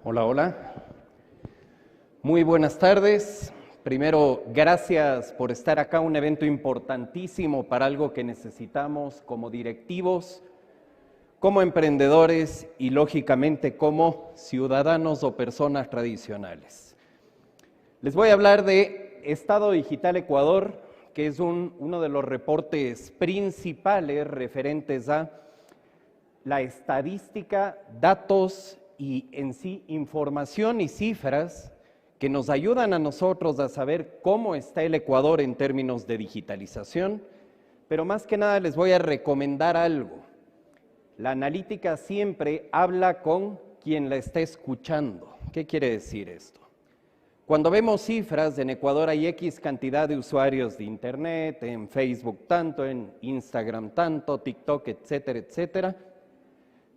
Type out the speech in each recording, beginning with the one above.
Hola, hola. Muy buenas tardes. Primero, gracias por estar acá, un evento importantísimo para algo que necesitamos como directivos, como emprendedores y, lógicamente, como ciudadanos o personas tradicionales. Les voy a hablar de Estado Digital Ecuador, que es uno de los reportes principales referentes a la estadística, datos y en sí información y cifras que nos ayudan a nosotros a saber cómo está el Ecuador en términos de digitalización, pero más que nada les voy a recomendar algo. La analítica siempre habla con quien la está escuchando. ¿Qué quiere decir esto? Cuando vemos cifras, en Ecuador hay X cantidad de usuarios de Internet, en Facebook tanto, en Instagram tanto, TikTok, etcétera, etcétera.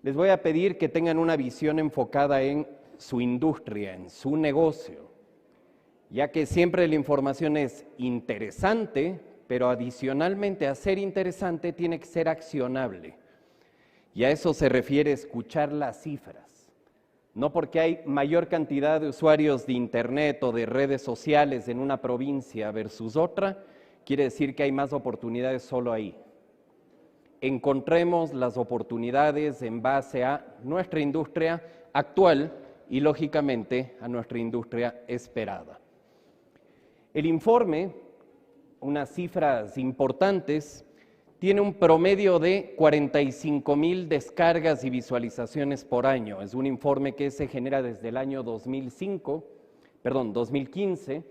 Les voy a pedir que tengan una visión enfocada en su industria, en su negocio, ya que siempre la información es interesante, pero adicionalmente a ser interesante tiene que ser accionable. Y a eso se refiere escuchar las cifras. No porque hay mayor cantidad de usuarios de Internet o de redes sociales en una provincia versus otra, quiere decir que hay más oportunidades solo ahí. Encontremos las oportunidades en base a nuestra industria actual y, lógicamente, a nuestra industria esperada. El informe, unas cifras importantes, tiene un promedio de 45,000 descargas y visualizaciones por año. Es un informe que se genera desde el año 2015,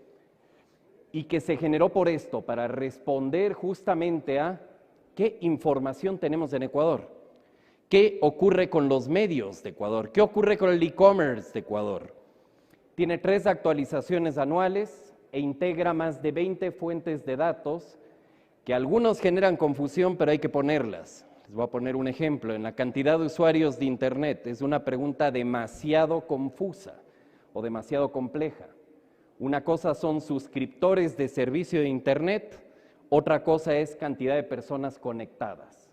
y que se generó por esto, para responder justamente a ¿qué información tenemos en Ecuador? ¿Qué ocurre con los medios de Ecuador? ¿Qué ocurre con el e-commerce de Ecuador? Tiene 3 actualizaciones anuales e integra más de 20 fuentes de datos que algunos generan confusión, pero hay que ponerlas. Les voy a poner un ejemplo. En la cantidad de usuarios de Internet es una pregunta demasiado confusa o demasiado compleja. Una cosa son suscriptores de servicio de Internet, otra cosa es cantidad de personas conectadas.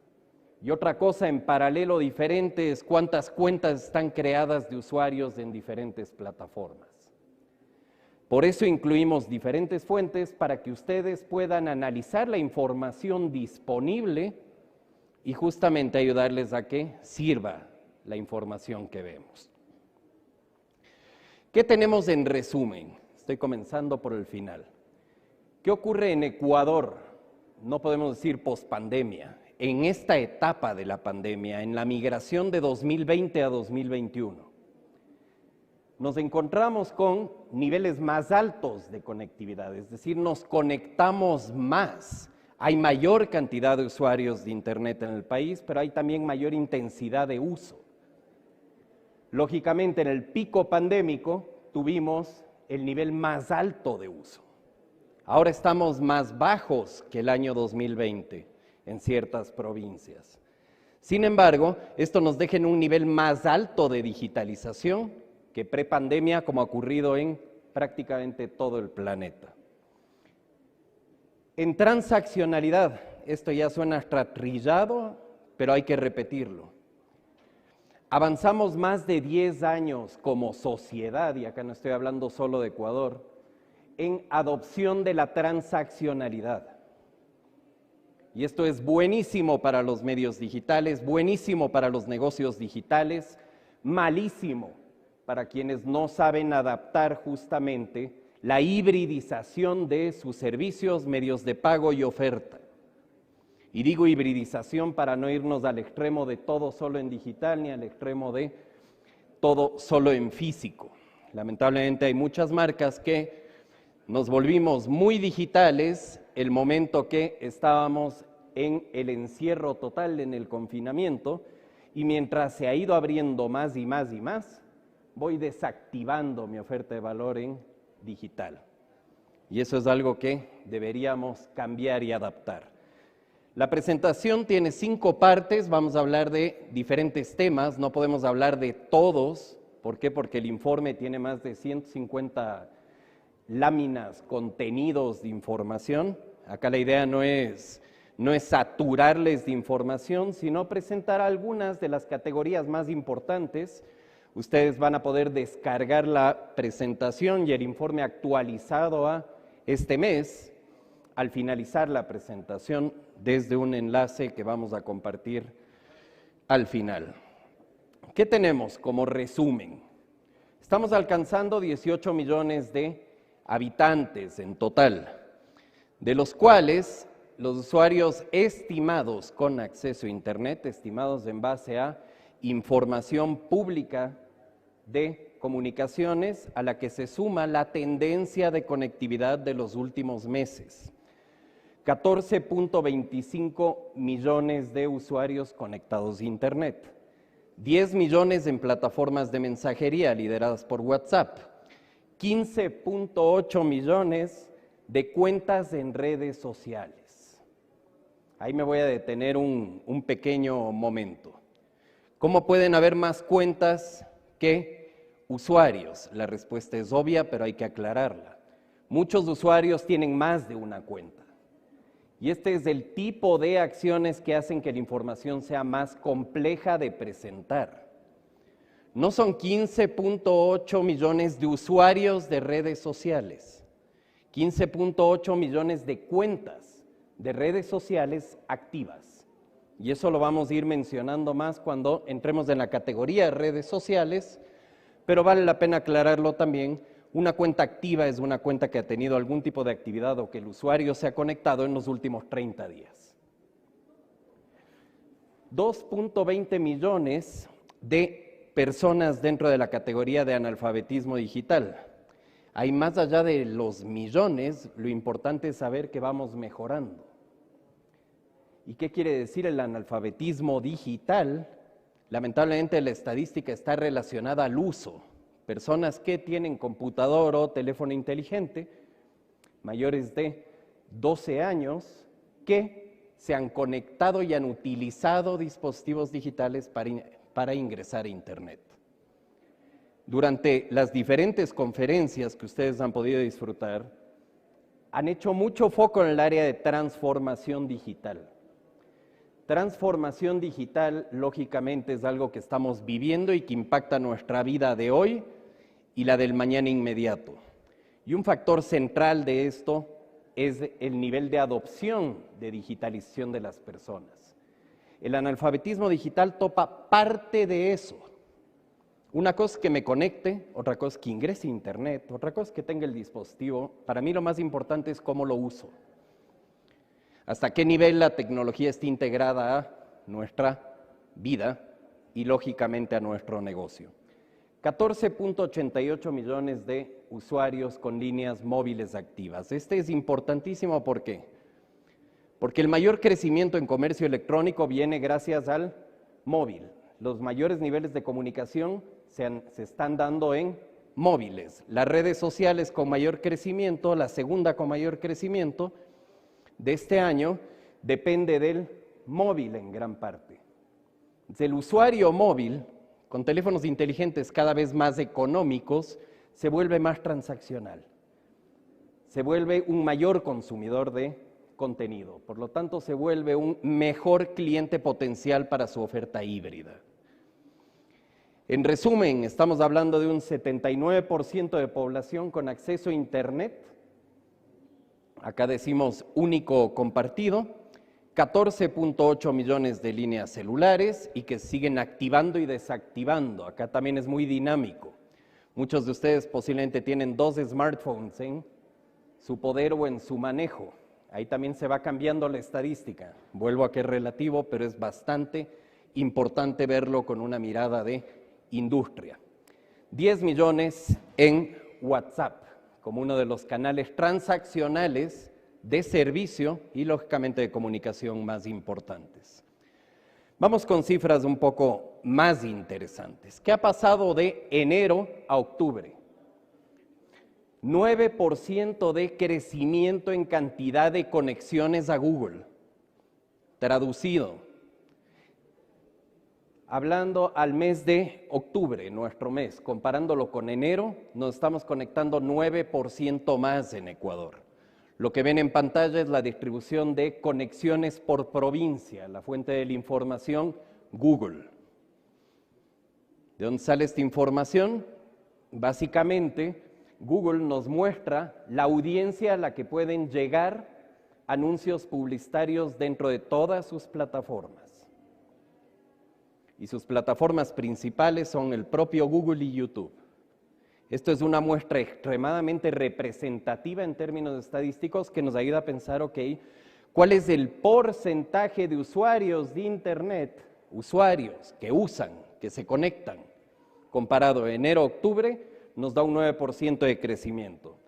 Y otra cosa en paralelo diferente es cuántas cuentas están creadas de usuarios en diferentes plataformas. Por eso incluimos diferentes fuentes para que ustedes puedan analizar la información disponible y justamente ayudarles a que sirva la información que vemos. ¿Qué tenemos en resumen? Estoy comenzando por el final. ¿Qué ocurre en Ecuador? No podemos decir pospandemia, en esta etapa de la pandemia, en la migración de 2020 a 2021. Nos encontramos con niveles más altos de conectividad, es decir, nos conectamos más. Hay mayor cantidad de usuarios de Internet en el país, pero hay también mayor intensidad de uso. Lógicamente, en el pico pandémico tuvimos el nivel más alto de uso. Ahora estamos más bajos que el año 2020 en ciertas provincias. Sin embargo, esto nos deja en un nivel más alto de digitalización que prepandemia, como ha ocurrido en prácticamente todo el planeta. En transaccionalidad, esto ya suena trillado, pero hay que repetirlo. Avanzamos más de 10 años como sociedad, y acá no estoy hablando solo de Ecuador, en adopción de la transaccionalidad. Y esto es buenísimo para los medios digitales, buenísimo para los negocios digitales, malísimo para quienes no saben adaptar justamente la hibridización de sus servicios, medios de pago y oferta. Y digo hibridización para no irnos al extremo de todo solo en digital, ni al extremo de todo solo en físico. Lamentablemente hay muchas marcas que nos volvimos muy digitales el momento que estábamos en el encierro total, en el confinamiento, y mientras se ha ido abriendo más y más y más, voy desactivando mi oferta de valor en digital. Y eso es algo que deberíamos cambiar y adaptar. La presentación tiene 5 partes, vamos a hablar de diferentes temas, no podemos hablar de todos. ¿Por qué? Porque el informe tiene más de 150 láminas, contenidos de información. Acá la idea no es saturarles de información, sino presentar algunas de las categorías más importantes. Ustedes van a poder descargar la presentación y el informe actualizado a este mes al finalizar la presentación desde un enlace que vamos a compartir al final. ¿Qué tenemos como resumen? Estamos alcanzando 18 millones de habitantes en total, de los cuales los usuarios estimados con acceso a Internet, estimados en base a información pública de comunicaciones, a la que se suma la tendencia de conectividad de los últimos meses. 14.25 millones de usuarios conectados a Internet, 10 millones en plataformas de mensajería lideradas por WhatsApp, 15.8 millones de cuentas en redes sociales. Ahí me voy a detener un pequeño momento. ¿Cómo pueden haber más cuentas que usuarios? La respuesta es obvia, pero hay que aclararla. Muchos usuarios tienen más de una cuenta. Y este es el tipo de acciones que hacen que la información sea más compleja de presentar. No son 15.8 millones de usuarios de redes sociales, 15.8 millones de cuentas de redes sociales activas. Y eso lo vamos a ir mencionando más cuando entremos en la categoría de redes sociales, pero vale la pena aclararlo también. Una cuenta activa es una cuenta que ha tenido algún tipo de actividad o que el usuario se ha conectado en los últimos 30 días. 2.20 millones de personas dentro de la categoría de analfabetismo digital. Hay más allá de los millones, lo importante es saber que vamos mejorando. ¿Y qué quiere decir el analfabetismo digital? Lamentablemente la estadística está relacionada al uso. Personas que tienen computador o teléfono inteligente, mayores de 12 años, que se han conectado y han utilizado dispositivos digitales para ingresar a Internet. Durante las diferentes conferencias que ustedes han podido disfrutar, han hecho mucho foco en el área de transformación digital. Transformación digital, lógicamente, es algo que estamos viviendo y que impacta nuestra vida de hoy y la del mañana inmediato. Y un factor central de esto es el nivel de adopción de digitalización de las personas. El analfabetismo digital topa parte de eso. Una cosa es que me conecte, otra cosa es que ingrese a Internet, otra cosa es que tenga el dispositivo. Para mí lo más importante es cómo lo uso. Hasta qué nivel la tecnología está integrada a nuestra vida y lógicamente a nuestro negocio. 14.88 millones de usuarios con líneas móviles activas. Este es importantísimo, ¿por qué? Porque el mayor crecimiento en comercio electrónico viene gracias al móvil. Los mayores niveles de comunicación se están dando en móviles. Las redes sociales con mayor crecimiento, la segunda con mayor crecimiento de este año, depende del móvil en gran parte. El usuario móvil, con teléfonos inteligentes cada vez más económicos, se vuelve más transaccional, se vuelve un mayor consumidor de contenido, por lo tanto se vuelve un mejor cliente potencial para su oferta híbrida. En resumen, estamos hablando de un 79% de población con acceso a Internet, acá decimos único compartido, 14.8 millones de líneas celulares y que siguen activando y desactivando. Acá también es muy dinámico. Muchos de ustedes posiblemente tienen 2 smartphones en su poder o en su manejo. Ahí también se va cambiando la estadística. Vuelvo a que es relativo, pero es bastante importante verlo con una mirada de industria. 10 millones en WhatsApp, como uno de los canales transaccionales de servicio y lógicamente de comunicación más importantes. Vamos con cifras un poco más interesantes. ¿Qué ha pasado de enero a octubre? 9% de crecimiento en cantidad de conexiones a Google. Traducido, hablando al mes de octubre, nuestro mes, comparándolo con enero, nos estamos conectando 9% más en Ecuador. Lo que ven en pantalla es la distribución de conexiones por provincia, la fuente de la información, Google. ¿De dónde sale esta información? Básicamente, Google nos muestra la audiencia a la que pueden llegar anuncios publicitarios dentro de todas sus plataformas. Y sus plataformas principales son el propio Google y YouTube. Esto es una muestra extremadamente representativa en términos estadísticos que nos ayuda a pensar, ok, ¿cuál es el porcentaje de usuarios de Internet, usuarios que usan, que se conectan, comparado a enero-octubre, nos da un 9% de crecimiento?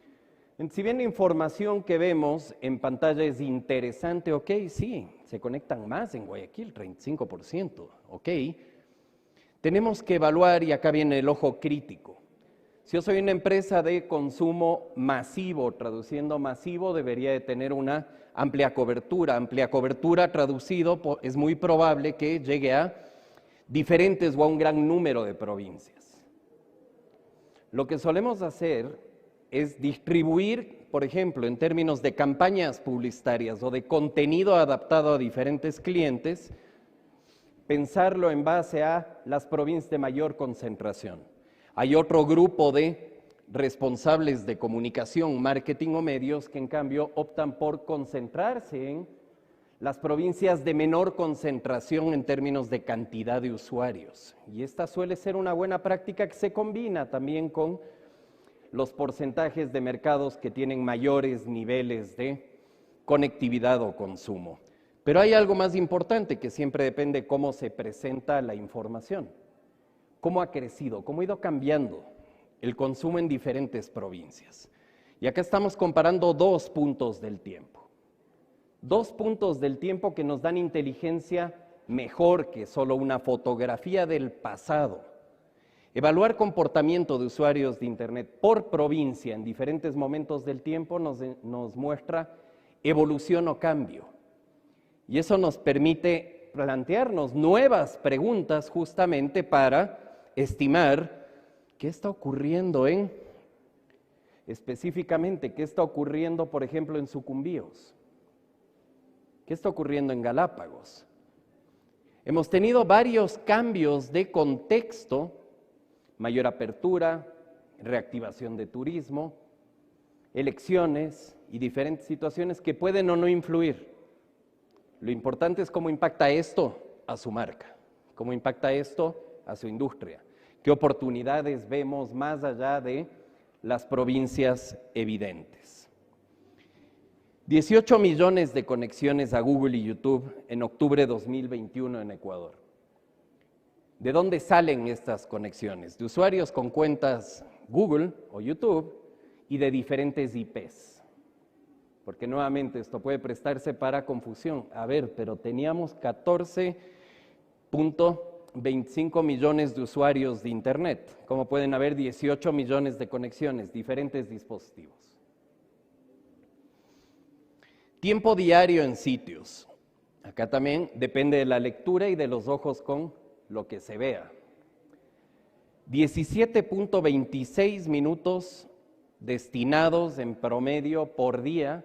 Si bien la información que vemos en pantalla es interesante, ok, sí, se conectan más en Guayaquil, 35%, ok. Tenemos que evaluar, y acá viene el ojo crítico. Si yo soy una empresa de consumo masivo, traduciendo masivo, debería de tener una amplia cobertura. Amplia cobertura traducido, es muy probable que llegue a diferentes o a un gran número de provincias. Lo que solemos hacer es distribuir, por ejemplo, en términos de campañas publicitarias o de contenido adaptado a diferentes clientes, pensarlo en base a las provincias de mayor concentración. Hay otro grupo de responsables de comunicación, marketing o medios que en cambio optan por concentrarse en las provincias de menor concentración en términos de cantidad de usuarios. Y esta suele ser una buena práctica que se combina también con los porcentajes de mercados que tienen mayores niveles de conectividad o consumo. Pero hay algo más importante que siempre depende de cómo se presenta la información. ¿Cómo ha crecido? ¿Cómo ha ido cambiando el consumo en diferentes provincias? Y acá estamos comparando 2 puntos del tiempo. 2 puntos del tiempo que nos dan inteligencia mejor que solo una fotografía del pasado. Evaluar comportamiento de usuarios de Internet por provincia en diferentes momentos del tiempo nos muestra evolución o cambio. Y eso nos permite plantearnos nuevas preguntas justamente para estimar qué está ocurriendo específicamente, qué está ocurriendo, por ejemplo, en Sucumbíos, qué está ocurriendo en Galápagos. Hemos tenido varios cambios de contexto, mayor apertura, reactivación de turismo, elecciones y diferentes situaciones que pueden o no influir. Lo importante es cómo impacta esto a su marca, cómo impacta esto a su industria, qué oportunidades vemos más allá de las provincias evidentes. 18 millones de conexiones a Google y YouTube en octubre de 2021 en Ecuador. ¿De dónde salen estas conexiones? De usuarios con cuentas Google o YouTube y de diferentes IPs. Porque nuevamente esto puede prestarse para confusión. A ver, pero teníamos 14.25 millones de usuarios de Internet. ¿Cómo pueden haber 18 millones de conexiones, diferentes dispositivos? Tiempo diario en sitios. Acá también depende de la lectura y de los ojos con lo que se vea. 17.26 minutos destinados en promedio por día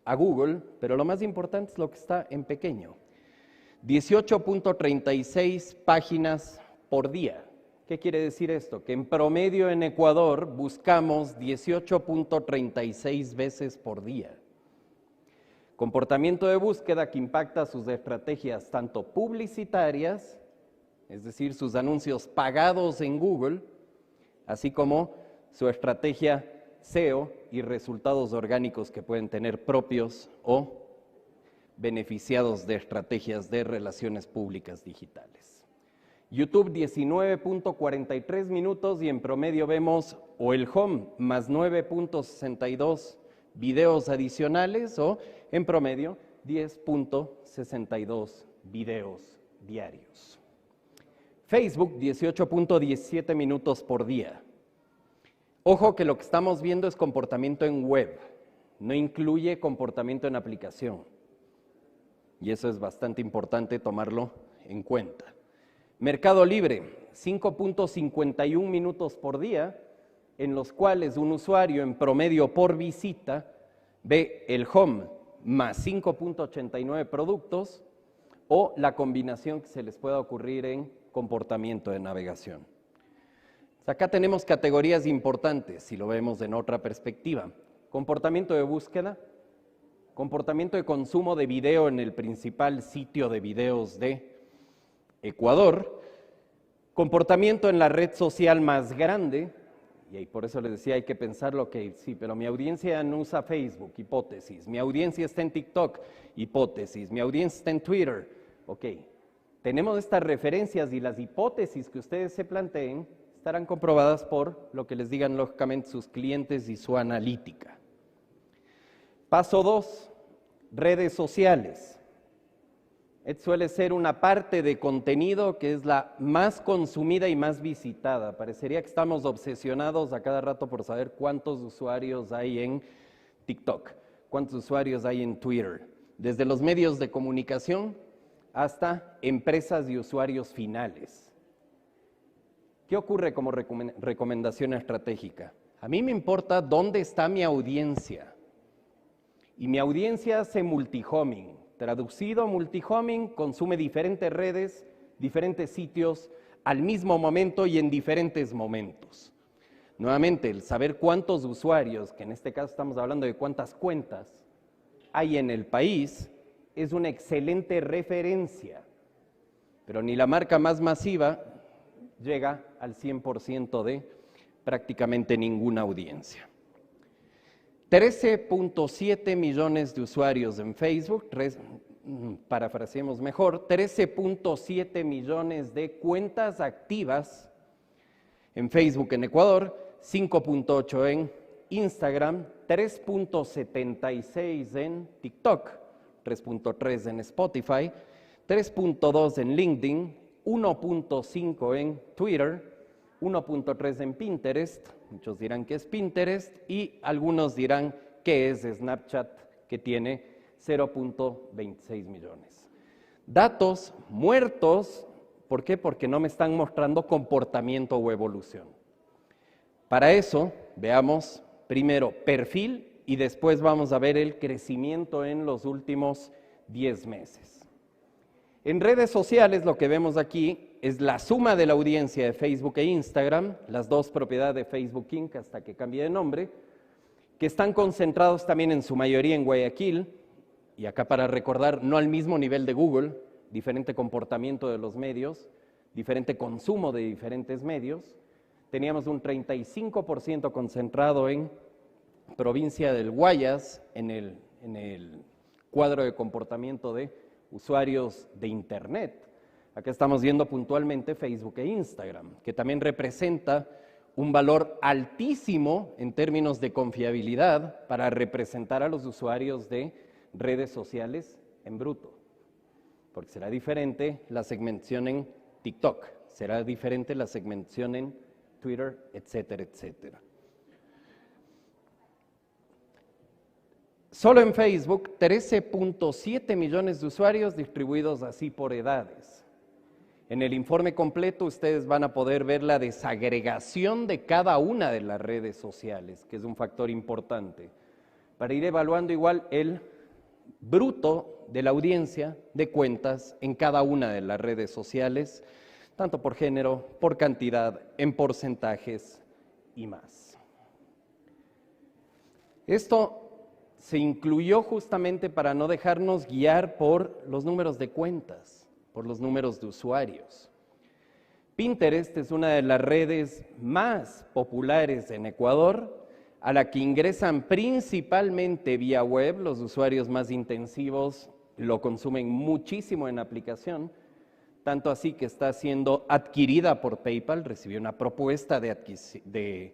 a Google, pero lo más importante es lo que está en pequeño. 18.36 páginas por día. ¿Qué quiere decir esto? Que en promedio en Ecuador buscamos 18.36 veces por día. Comportamiento de búsqueda que impacta sus estrategias tanto publicitarias, es decir, sus anuncios pagados en Google, así como su estrategia SEO y resultados orgánicos que pueden tener propios o beneficiados de estrategias de relaciones públicas digitales. YouTube 19.43 minutos y en promedio vemos o el home más 9.62 videos adicionales o en promedio 10.62 videos diarios. Facebook 18.17 minutos por día. Ojo que lo que estamos viendo es comportamiento en web, no incluye comportamiento en aplicación. Y eso es bastante importante tomarlo en cuenta. Mercado Libre, 5.51 minutos por día, en los cuales un usuario en promedio por visita ve el home más 5.89 productos o la combinación que se les pueda ocurrir en comportamiento de navegación. Acá tenemos categorías importantes, si lo vemos en otra perspectiva. Comportamiento de búsqueda, comportamiento de consumo de video en el principal sitio de videos de Ecuador, comportamiento en la red social más grande, y ahí por eso les decía, hay que pensarlo, que sí, pero mi audiencia no usa Facebook, hipótesis, mi audiencia está en TikTok, hipótesis, mi audiencia está en Twitter, ok. Tenemos estas referencias y las hipótesis que ustedes se planteen estarán comprobadas por lo que les digan lógicamente sus clientes y su analítica. Paso 2, redes sociales. Suele ser una parte de contenido que es la más consumida y más visitada. Parecería que estamos obsesionados a cada rato por saber cuántos usuarios hay en TikTok, cuántos usuarios hay en Twitter, desde los medios de comunicación hasta empresas y usuarios finales. ¿Qué ocurre como recomendación estratégica? A mí me importa dónde está mi audiencia. Y mi audiencia hace multihoming. Traducido, multihoming consume diferentes redes, diferentes sitios, al mismo momento y en diferentes momentos. Nuevamente, el saber cuántos usuarios, que en este caso estamos hablando de cuántas cuentas, hay en el país, es una excelente referencia. Pero ni la marca más masiva llega al 100% de prácticamente ninguna audiencia. 13.7 millones de usuarios en Facebook, parafraseemos mejor, 13.7 millones de cuentas activas en Facebook en Ecuador, 5.8 en Instagram, 3.76 en TikTok, 3.3 en Spotify, 3.2 en LinkedIn, 1.5 en Twitter, 1.3 en Pinterest, muchos dirán que es Pinterest, y algunos dirán que es Snapchat, que tiene 0.26 millones. Datos muertos, ¿por qué? Porque no me están mostrando comportamiento o evolución. Para eso, veamos primero perfil y después vamos a ver el crecimiento en los últimos 10 meses. En redes sociales lo que vemos aquí es la suma de la audiencia de Facebook e Instagram, las dos propiedades de Facebook Inc. hasta que cambie de nombre, que están concentrados también en su mayoría en Guayaquil, y acá para recordar, no al mismo nivel de Google, diferente comportamiento de los medios, diferente consumo de diferentes medios. Teníamos un 35% concentrado en provincia del Guayas, en el cuadro de comportamiento de usuarios de Internet. Acá estamos viendo puntualmente Facebook e Instagram, que también representa un valor altísimo en términos de confiabilidad para representar a los usuarios de redes sociales en bruto. Porque será diferente la segmentación en TikTok, será diferente la segmentación en Twitter, etcétera, etcétera. Solo en Facebook, 13.7 millones de usuarios distribuidos así por edades. En el informe completo ustedes van a poder ver la desagregación de cada una de las redes sociales, que es un factor importante, para ir evaluando igual el bruto de la audiencia de cuentas en cada una de las redes sociales, tanto por género, por cantidad, en porcentajes y más. Esto se incluyó justamente para no dejarnos guiar por los números de cuentas, por los números de usuarios. Pinterest es una de las redes más populares en Ecuador, a la que ingresan principalmente vía web. Los usuarios más intensivos lo consumen muchísimo en aplicación, tanto así que está siendo adquirida por PayPal, recibió una propuesta de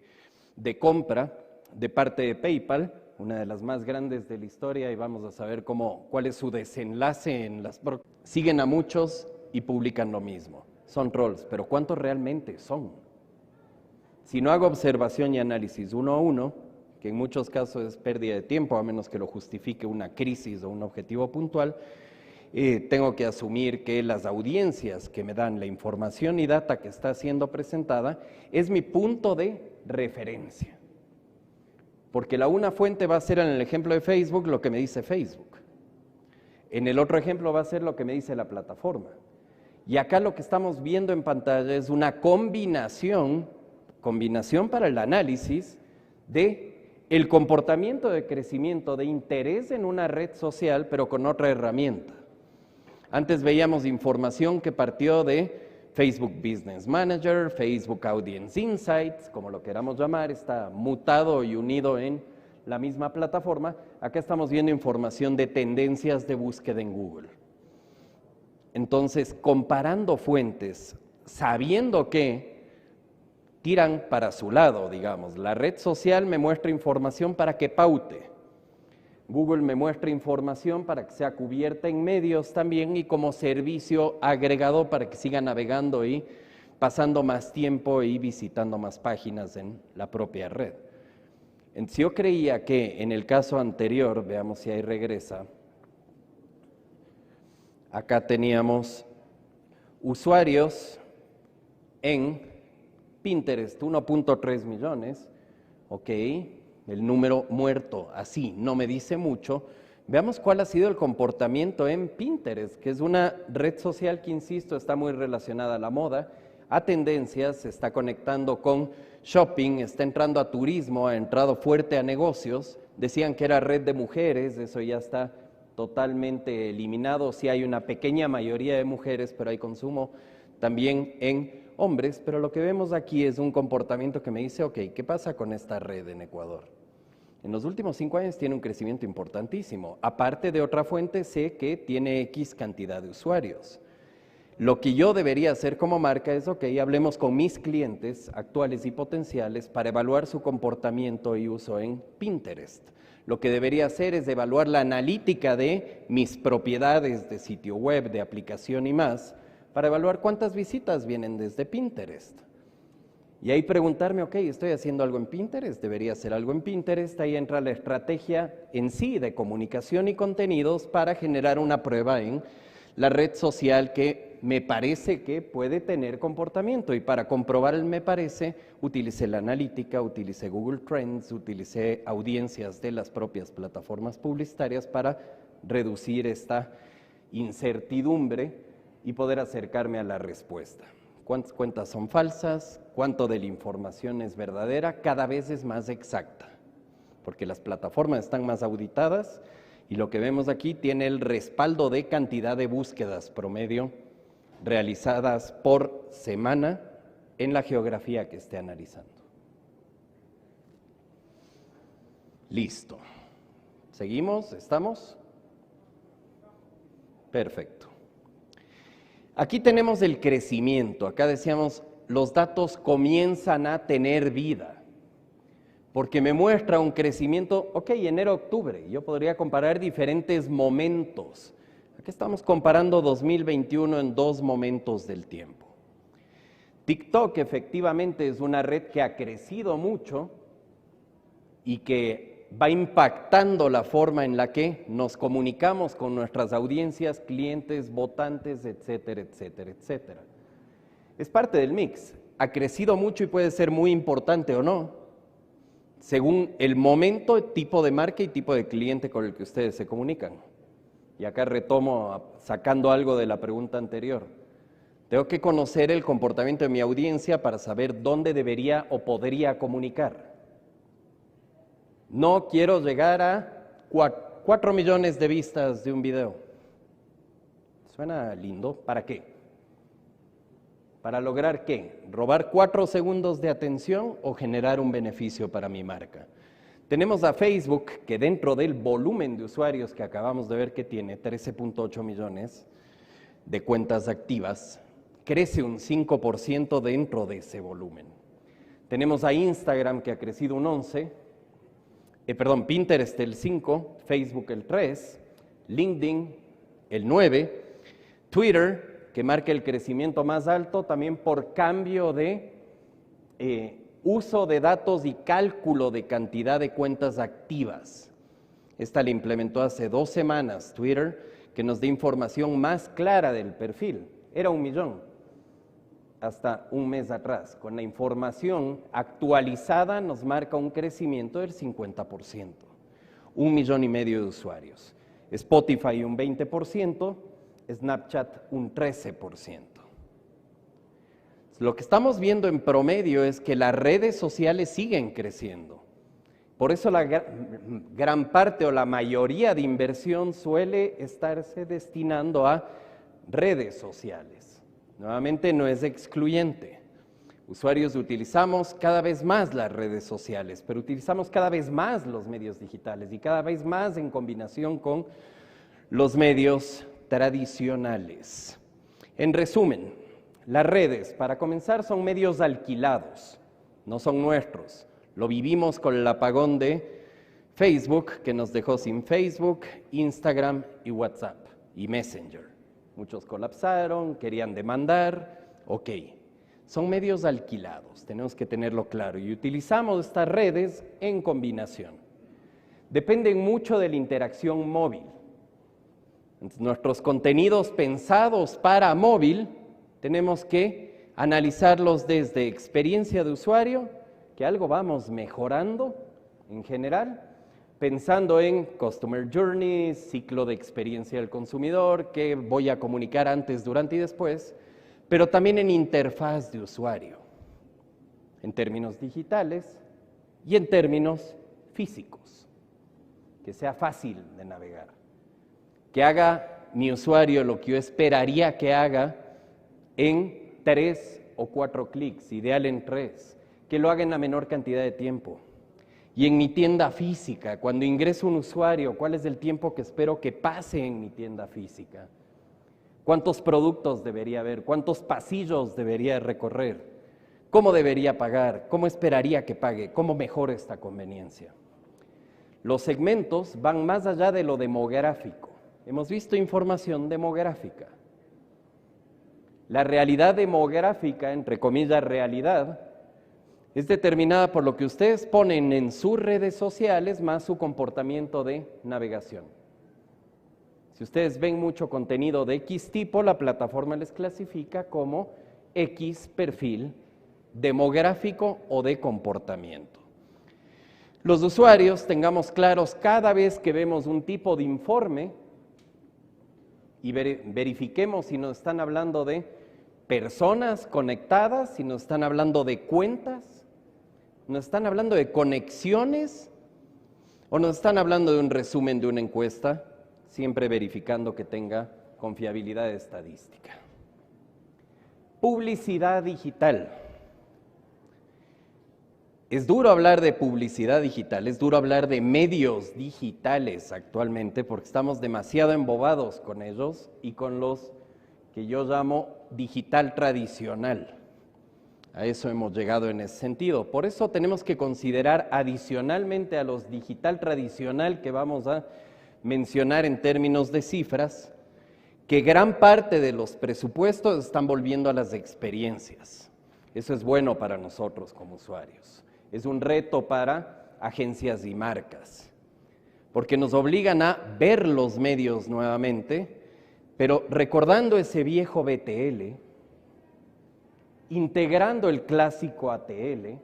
compra de parte de PayPal, una de las más grandes de la historia, y vamos a saber cuál es su desenlace en las... Siguen a muchos y publican lo mismo. Son trolls, pero ¿cuántos realmente son? Si no hago observación y análisis uno a uno, que en muchos casos es pérdida de tiempo, a menos que lo justifique una crisis o un objetivo puntual, tengo que asumir que las audiencias que me dan la información y data que está siendo presentada es mi punto de referencia. Porque la una fuente va a ser en el ejemplo de Facebook lo que me dice Facebook. En el otro ejemplo va a ser lo que me dice la plataforma. Y acá lo que estamos viendo en pantalla es una combinación para el análisis de el comportamiento de crecimiento de interés en una red social, pero con otra herramienta. Antes veíamos información que partió de Facebook Business Manager, Facebook Audience Insights, como lo queramos llamar, está mutado y unido en la misma plataforma. Acá estamos viendo información de tendencias de búsqueda en Google. Entonces, comparando fuentes, sabiendo que tiran para su lado, digamos, la red social me muestra información para que paute. Google me muestra información para que sea cubierta en medios también y como servicio agregado para que siga navegando y pasando más tiempo y visitando más páginas en la propia red. Entonces, yo creía que en el caso anterior, veamos si ahí regresa, acá teníamos usuarios en Pinterest, 1.3 millones, ok. El número muerto, así, no me dice mucho. Veamos cuál ha sido el comportamiento en Pinterest, que es una red social que, insisto, está muy relacionada a la moda, a tendencias, se está conectando con shopping, está entrando a turismo, ha entrado fuerte a negocios. Decían que era red de mujeres, eso ya está totalmente eliminado. Sí hay una pequeña mayoría de mujeres, pero hay consumo también en hombres, pero lo que vemos aquí es un comportamiento que me dice, ok, ¿qué pasa con esta red en Ecuador? En los últimos 5 años tiene un crecimiento importantísimo. Aparte de otra fuente, sé que tiene X cantidad de usuarios. Lo que yo debería hacer como marca es, ok, hablemos con mis clientes actuales y potenciales para evaluar su comportamiento y uso en Pinterest. Lo que debería hacer es evaluar la analítica de mis propiedades de sitio web, de aplicación y más, para evaluar cuántas visitas vienen desde Pinterest. Y ahí preguntarme, ok, estoy haciendo algo en Pinterest, debería hacer algo en Pinterest. Ahí entra la estrategia en sí de comunicación y contenidos para generar una prueba en la red social que me parece que puede tener comportamiento. Y para comprobar el me parece, utilicé la analítica, utilicé Google Trends, utilicé audiencias de las propias plataformas publicitarias para reducir esta incertidumbre y poder acercarme a la respuesta. ¿Cuántas cuentas son falsas? ¿Cuánto de la información es verdadera? Cada vez es más exacta, porque las plataformas están más auditadas y lo que vemos aquí tiene el respaldo de cantidad de búsquedas promedio realizadas por semana en la geografía que esté analizando. Listo. ¿Seguimos? ¿Estamos? Perfecto. Aquí tenemos el crecimiento. Acá decíamos, los datos comienzan a tener vida, porque me muestra un crecimiento, ok, enero-octubre. Yo podría comparar diferentes momentos. Aquí estamos comparando 2021 en 2 momentos del tiempo. TikTok efectivamente es una red que ha crecido mucho y que va impactando la forma en la que nos comunicamos con nuestras audiencias, clientes, votantes, etcétera, etcétera, etcétera. Es parte del mix. Ha crecido mucho y puede ser muy importante o no, según el momento, tipo de marca y tipo de cliente con el que ustedes se comunican. Y acá retomo sacando algo de la pregunta anterior. Tengo que conocer el comportamiento de mi audiencia para saber dónde debería o podría comunicar. No quiero llegar a 4 millones de vistas de un video. Suena lindo. ¿Para qué? ¿Para lograr qué? ¿Robar 4 segundos de atención o generar un beneficio para mi marca? Tenemos a Facebook, que dentro del volumen de usuarios que acabamos de ver que tiene, 13.8 millones de cuentas activas, crece un 5% dentro de ese volumen. Tenemos a Instagram, que ha crecido un 11%, Pinterest el 5%, Facebook el 3%, LinkedIn el 9%, Twitter, que marca el crecimiento más alto también por cambio de uso de datos y cálculo de cantidad de cuentas activas. Esta la implementó hace 2 semanas Twitter, que nos dé información más clara del perfil. Era 1 millón hasta un mes atrás. Con la información actualizada nos marca un crecimiento del 50%. 1,5 millones de usuarios. Spotify un 20%, Snapchat un 13%. Lo que estamos viendo en promedio es que las redes sociales siguen creciendo. Por eso la gran parte o la mayoría de inversión suele estarse destinando a redes sociales. Nuevamente no es excluyente. Usuarios utilizamos cada vez más las redes sociales, pero utilizamos cada vez más los medios digitales y cada vez más en combinación con los medios tradicionales. En resumen, las redes, para comenzar, son medios alquilados, no son nuestros. Lo vivimos con el apagón de Facebook, que nos dejó sin Facebook, Instagram y WhatsApp y Messenger. Muchos colapsaron, querían demandar, ok. Son medios alquilados, tenemos que tenerlo claro, y utilizamos estas redes en combinación. Dependen mucho de la interacción móvil. Entonces, nuestros contenidos pensados para móvil, tenemos que analizarlos desde experiencia de usuario, que algo vamos mejorando en general, pensando en Customer Journey, ciclo de experiencia del consumidor, que voy a comunicar antes, durante y después, pero también en interfaz de usuario, en términos digitales y en términos físicos, que sea fácil de navegar, que haga mi usuario lo que yo esperaría que haga en 3 o 4 clics, ideal en 3, que lo haga en la menor cantidad de tiempo. Y en mi tienda física, cuando ingreso un usuario, ¿cuál es el tiempo que espero que pase en mi tienda física? ¿Cuántos productos debería haber? ¿Cuántos pasillos debería recorrer? ¿Cómo debería pagar? ¿Cómo esperaría que pague? ¿Cómo mejora esta conveniencia? Los segmentos van más allá de lo demográfico. Hemos visto información demográfica. La realidad demográfica, entre comillas realidad, es determinada por lo que ustedes ponen en sus redes sociales más su comportamiento de navegación. Si ustedes ven mucho contenido de X tipo, la plataforma les clasifica como X perfil demográfico o de comportamiento. Los usuarios tengamos claros cada vez que vemos un tipo de informe y verifiquemos si nos están hablando de personas conectadas, si nos están hablando de cuentas, nos están hablando de conexiones o nos están hablando de un resumen de una encuesta, siempre verificando que tenga confiabilidad estadística. Publicidad digital. Es duro hablar de publicidad digital, es duro hablar de medios digitales actualmente porque estamos demasiado embobados con ellos y con los que yo llamo digital tradicional. A eso hemos llegado en ese sentido. Por eso tenemos que considerar adicionalmente a los digital tradicional que vamos a mencionar en términos de cifras, que gran parte de los presupuestos están volviendo a las experiencias. Eso es bueno para nosotros como usuarios. Es un reto para agencias y marcas, porque nos obligan a ver los medios nuevamente, pero recordando ese viejo BTL, integrando el clásico ATL,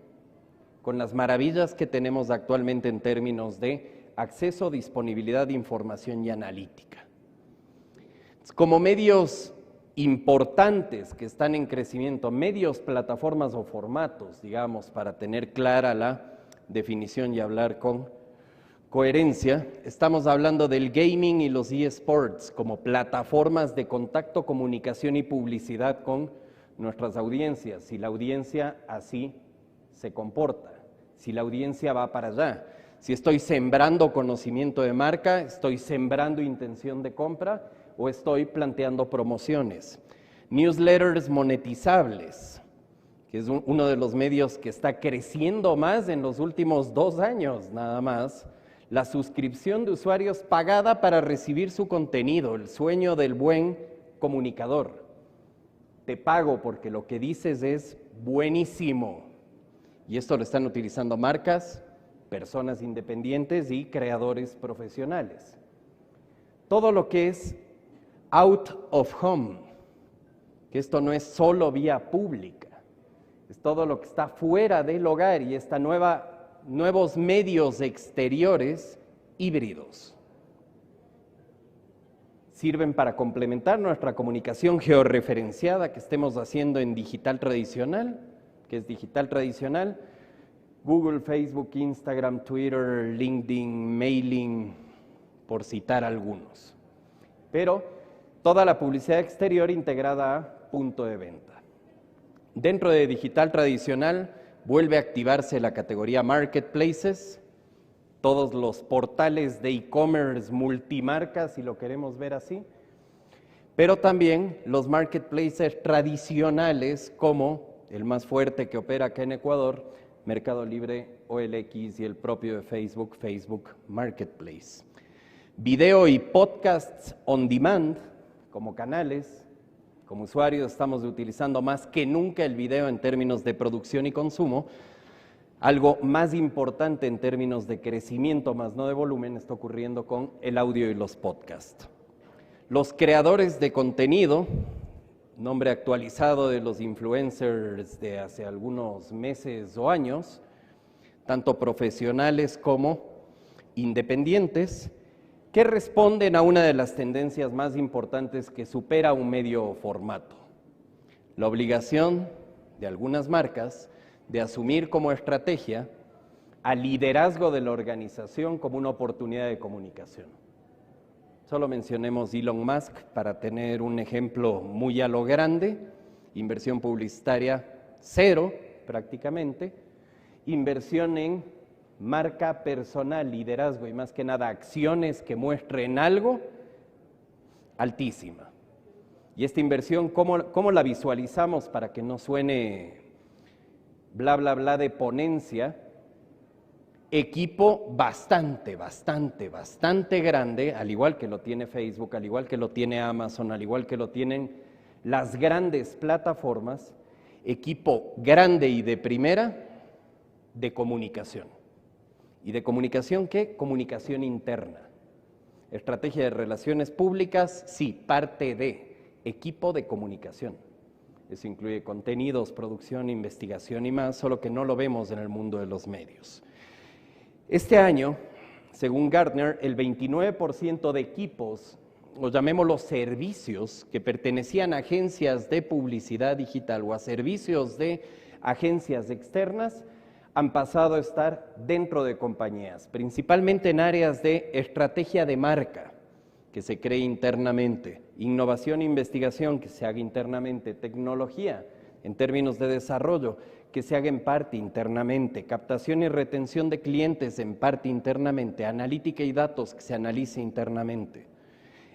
con las maravillas que tenemos actualmente en términos de acceso, disponibilidad de información y analítica. Como medios importantes que están en crecimiento, medios, plataformas o formatos, digamos, para tener clara la definición y hablar con coherencia, estamos hablando del gaming y los eSports como plataformas de contacto, comunicación y publicidad con nuestras audiencias, si la audiencia así se comporta, si la audiencia va para allá. Si estoy sembrando conocimiento de marca, estoy sembrando intención de compra o estoy planteando promociones. Newsletters monetizables, que es uno de los medios que está creciendo más en los últimos 2 años nada más. La suscripción de usuarios pagada para recibir su contenido, el sueño del buen comunicador. Te pago porque lo que dices es buenísimo. Y esto lo están utilizando marcas, personas independientes y creadores profesionales. Todo lo que es out of home, que esto no es solo vía pública, es todo lo que está fuera del hogar y esta nuevos medios exteriores híbridos. Sirven para complementar nuestra comunicación georreferenciada que estemos haciendo en digital tradicional, que es digital tradicional, Google, Facebook, Instagram, Twitter, LinkedIn, mailing, por citar algunos. Pero toda la publicidad exterior integrada a punto de venta. Dentro de digital tradicional vuelve a activarse la categoría Marketplaces, todos los portales de e-commerce multimarcas, si lo queremos ver así, pero también los marketplaces tradicionales como el más fuerte que opera acá en Ecuador, Mercado Libre, OLX y el propio de Facebook, Facebook Marketplace. Video y podcasts on demand como canales. Como usuarios estamos utilizando más que nunca el video en términos de producción y consumo. Algo más importante en términos de crecimiento, más no de volumen, está ocurriendo con el audio y los podcasts. Los creadores de contenido, nombre actualizado de los influencers de hace algunos meses o años, tanto profesionales como independientes, que responden a una de las tendencias más importantes que supera un medio formato: la obligación de algunas marcas de asumir como estrategia al liderazgo de la organización como una oportunidad de comunicación. Solo mencionemos Elon Musk para tener un ejemplo muy a lo grande: inversión publicitaria cero prácticamente, inversión en marca personal, liderazgo y más que nada acciones que muestren algo, altísima. Y esta inversión, ¿cómo la visualizamos para que no suene bla, bla, bla de ponencia? Equipo bastante grande, al igual que lo tiene Facebook, al igual que lo tiene Amazon, al igual que lo tienen las grandes plataformas, equipo grande y de primera de comunicación. ¿Y de comunicación qué? Comunicación interna. Estrategia de relaciones públicas, sí, parte de equipo de comunicación. Eso incluye contenidos, producción, investigación y más, solo que no lo vemos en el mundo de los medios. Este año, según Gartner, el 29% de equipos, o llamémoslos servicios, que pertenecían a agencias de publicidad digital o a servicios de agencias externas, han pasado a estar dentro de compañías, principalmente en áreas de estrategia de marca, que se cree internamente, innovación e investigación, que se haga internamente, tecnología, en términos de desarrollo, que se haga en parte internamente, captación y retención de clientes en parte internamente, analítica y datos, que se analice internamente.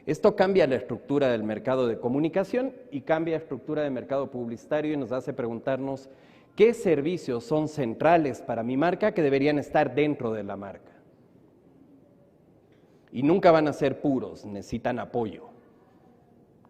Esto cambia la estructura del mercado de comunicación y cambia la estructura del mercado publicitario y nos hace preguntarnos qué servicios son centrales para mi marca que deberían estar dentro de la marca. Y nunca van a ser puros, necesitan apoyo,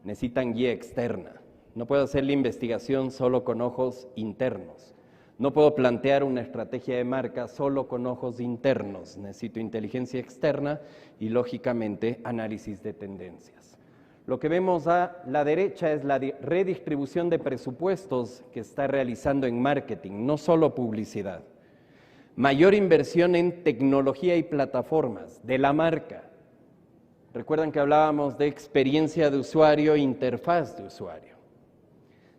necesitan guía externa. No puedo hacer la investigación solo con ojos internos. No puedo plantear una estrategia de marca solo con ojos internos. Necesito inteligencia externa y, lógicamente, análisis de tendencias. Lo que vemos a la derecha es la redistribución de presupuestos que está realizando en marketing, no solo publicidad. Mayor inversión en tecnología y plataformas de la marca. Recuerdan que hablábamos de experiencia de usuario e interfaz de usuario.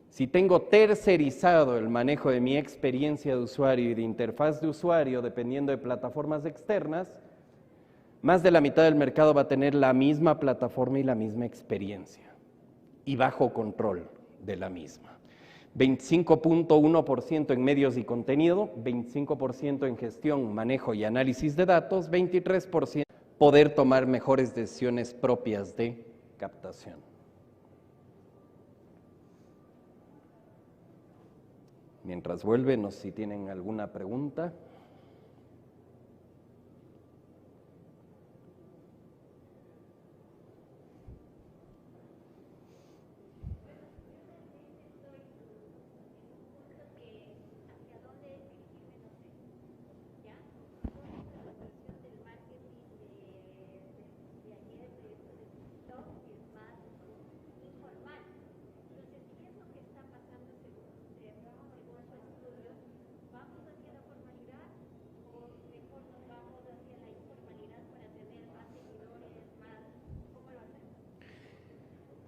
Si tengo tercerizado el manejo de mi experiencia de usuario y de interfaz de usuario, dependiendo de plataformas externas, más de la mitad del mercado va a tener la misma plataforma y la misma experiencia, y bajo control de la misma. 25.1% en medios y contenido, 25% en gestión, manejo y análisis de datos, 23% poder tomar mejores decisiones propias de captación. Mientras vuelve, no sé si tienen alguna pregunta.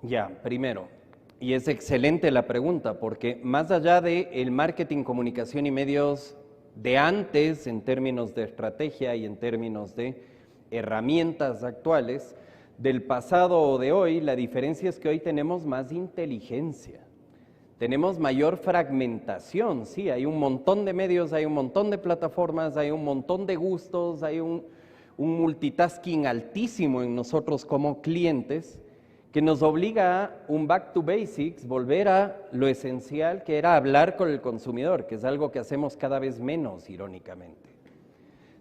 Ya, primero, y es excelente la pregunta, porque más allá de el marketing, comunicación y medios de antes, en términos de estrategia y en términos de herramientas actuales, del pasado o de hoy, la diferencia es que hoy tenemos más inteligencia. Tenemos mayor fragmentación, sí, hay un montón de medios, hay un montón de plataformas, hay un montón de gustos, hay un multitasking altísimo en nosotros como clientes, que nos obliga a un back to basics, volver a lo esencial que era hablar con el consumidor, que es algo que hacemos cada vez menos, irónicamente.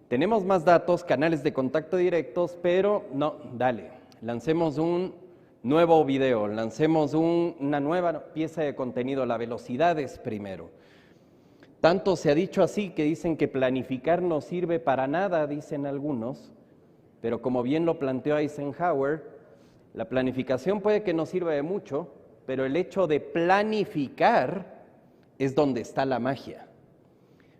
Tenemos más datos, canales de contacto directos, pero no, dale, lancemos un nuevo video, lancemos una nueva pieza de contenido, la velocidad es primero. Tanto se ha dicho así que dicen que planificar no sirve para nada, dicen algunos, pero como bien lo planteó Eisenhower, la planificación puede que no sirva de mucho, pero el hecho de planificar es donde está la magia.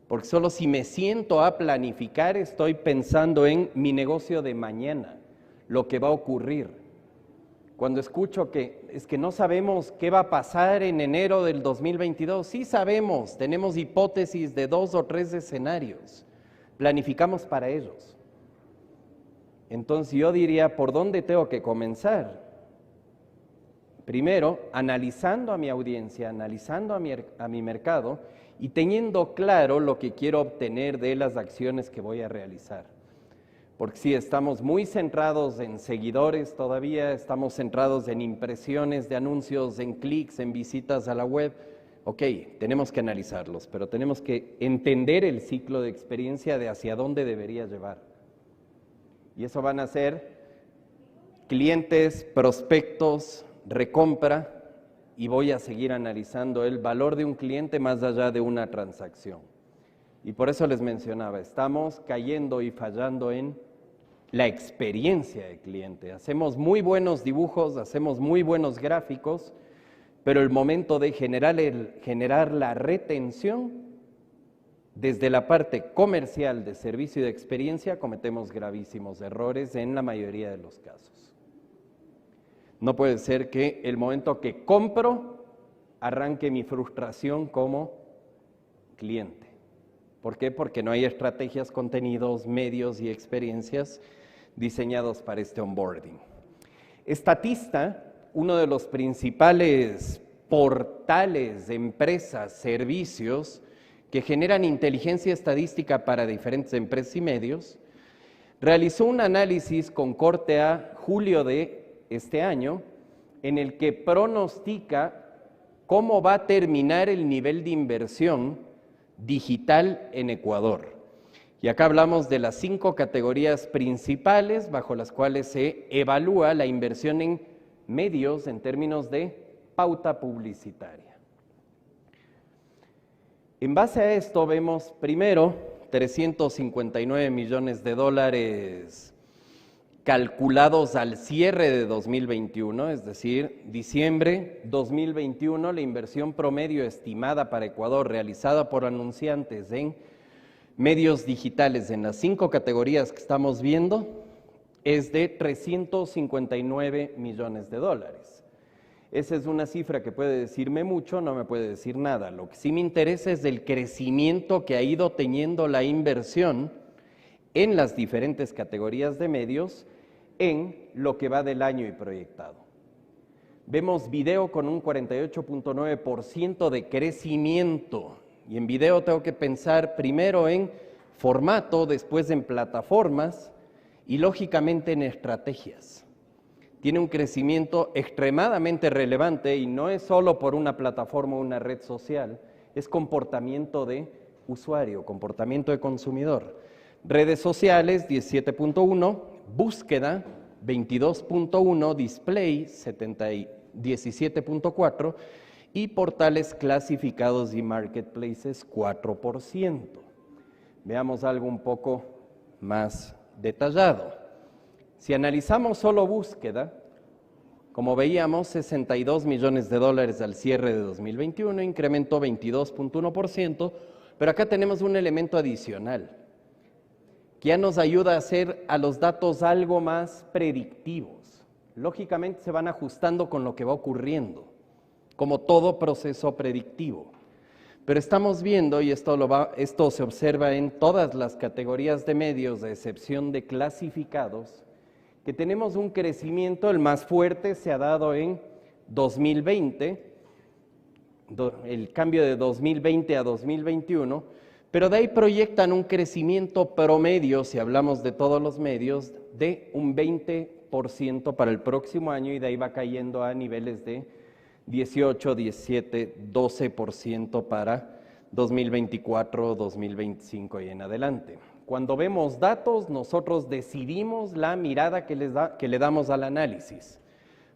Porque solo si me siento a planificar estoy pensando en mi negocio de mañana, lo que va a ocurrir. Cuando escucho que es que no sabemos qué va a pasar en enero del 2022, sí sabemos, tenemos hipótesis de 2 o 3 escenarios, planificamos para ellos. Entonces yo diría, ¿por dónde tengo que comenzar? Primero, analizando a mi audiencia, analizando a mi mercado y teniendo claro lo que quiero obtener de las acciones que voy a realizar. Porque sí, estamos muy centrados en seguidores todavía, estamos centrados en impresiones de anuncios, en clics, en visitas a la web. Ok, tenemos que analizarlos, pero tenemos que entender el ciclo de experiencia de hacia dónde debería llevar. Y eso van a ser clientes, prospectos, recompra, y voy a seguir analizando el valor de un cliente más allá de una transacción. Y por eso les mencionaba, estamos cayendo y fallando en la experiencia del cliente. Hacemos muy buenos dibujos, hacemos muy buenos gráficos, pero el momento de generar la retención, desde la parte comercial de servicio y de experiencia, cometemos gravísimos errores en la mayoría de los casos. No puede ser que el momento que compro arranque mi frustración como cliente. ¿Por qué? Porque no hay estrategias, contenidos, medios y experiencias diseñados para este onboarding. Statista, uno de los principales portales de empresas, servicios, que generan inteligencia estadística para diferentes empresas y medios, realizó un análisis con corte a julio de este año, en el que pronostica cómo va a terminar el nivel de inversión digital en Ecuador. Y acá hablamos de las 5 categorías principales bajo las cuales se evalúa la inversión en medios en términos de pauta publicitaria. En base a esto vemos primero 359 millones de dólares calculados al cierre de 2021, es decir, diciembre 2021, la inversión promedio estimada para Ecuador realizada por anunciantes en medios digitales en las 5 categorías que estamos viendo es de 359 millones de dólares. Esa es una cifra que puede decirme mucho, no me puede decir nada. Lo que sí me interesa es el crecimiento que ha ido teniendo la inversión en las diferentes categorías de medios en lo que va del año y proyectado. Vemos video con un 48.9% de crecimiento. Y en video tengo que pensar primero en formato, después en plataformas y lógicamente en estrategias. Tiene un crecimiento extremadamente relevante y no es solo por una plataforma o una red social, es comportamiento de usuario, comportamiento de consumidor. Redes sociales 17.1, búsqueda 22.1, display 17.4 y portales clasificados y marketplaces 4%. Veamos algo un poco más detallado. Si analizamos solo búsqueda, como veíamos, 62 millones de dólares al cierre de 2021, incrementó 22.1%, pero acá tenemos un elemento adicional que ya nos ayuda a hacer a los datos algo más predictivos. lógicamente se van ajustando con lo que va ocurriendo, como todo proceso predictivo. Pero estamos viendo, y esto se observa en todas las categorías de medios, a excepción de clasificados, que tenemos un crecimiento, el más fuerte se ha dado en 2020, el cambio de 2020 a 2021, pero de ahí proyectan un crecimiento promedio, si hablamos de todos los medios, de un 20% para el próximo año, y de ahí va cayendo a niveles de 18, 17, 12% para 2024, 2025 y en adelante. Cuando vemos datos, nosotros decidimos la mirada que le damos al análisis.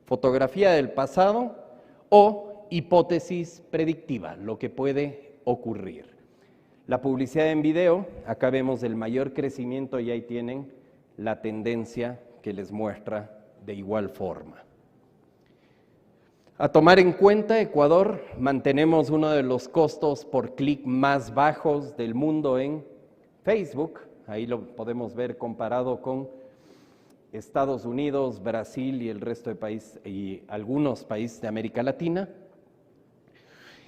Fotografía del pasado o hipótesis predictiva, lo que puede ocurrir. La publicidad en video, acá vemos el mayor crecimiento y ahí tienen la tendencia que les muestra de igual forma. A tomar en cuenta, Ecuador, mantenemos uno de los costos por clic más bajos del mundo en Facebook. Ahí lo podemos ver comparado con Estados Unidos, Brasil y el resto de países y algunos países de América Latina.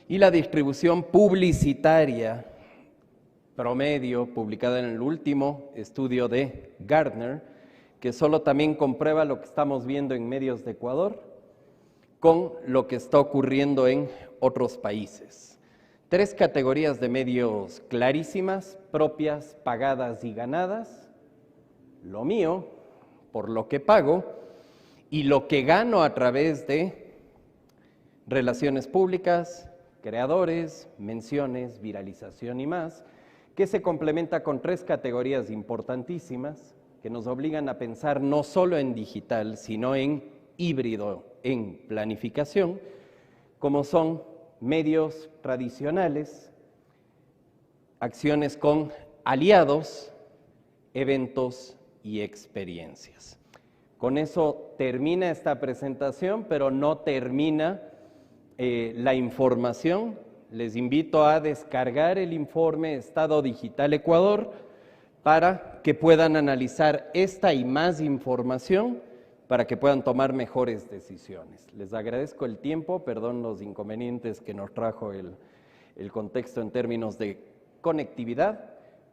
Y la distribución publicitaria promedio, publicada en el último estudio de Gartner, que solo también comprueba lo que estamos viendo en medios de Ecuador con lo que está ocurriendo en otros países. 3 categorías de medios clarísimas, propias, pagadas y ganadas. Lo mío, por lo que pago, y lo que gano a través de relaciones públicas, creadores, menciones, viralización y más, que se complementa con 3 categorías importantísimas que nos obligan a pensar no solo en digital, sino en híbrido, en planificación, como son medios tradicionales, acciones con aliados, eventos y experiencias. Con eso termina esta presentación, pero no termina la información. Les invito a descargar el informe Estado Digital Ecuador para que puedan analizar esta y más información para que puedan tomar mejores decisiones. Les agradezco el tiempo, perdón los inconvenientes que nos trajo el contexto en términos de conectividad,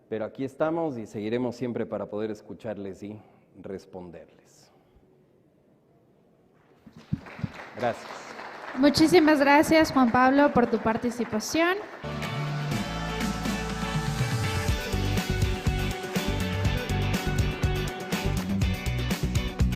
pero aquí estamos y seguiremos siempre para poder escucharles y responderles. Gracias. Muchísimas gracias, Juan Pablo, por tu participación.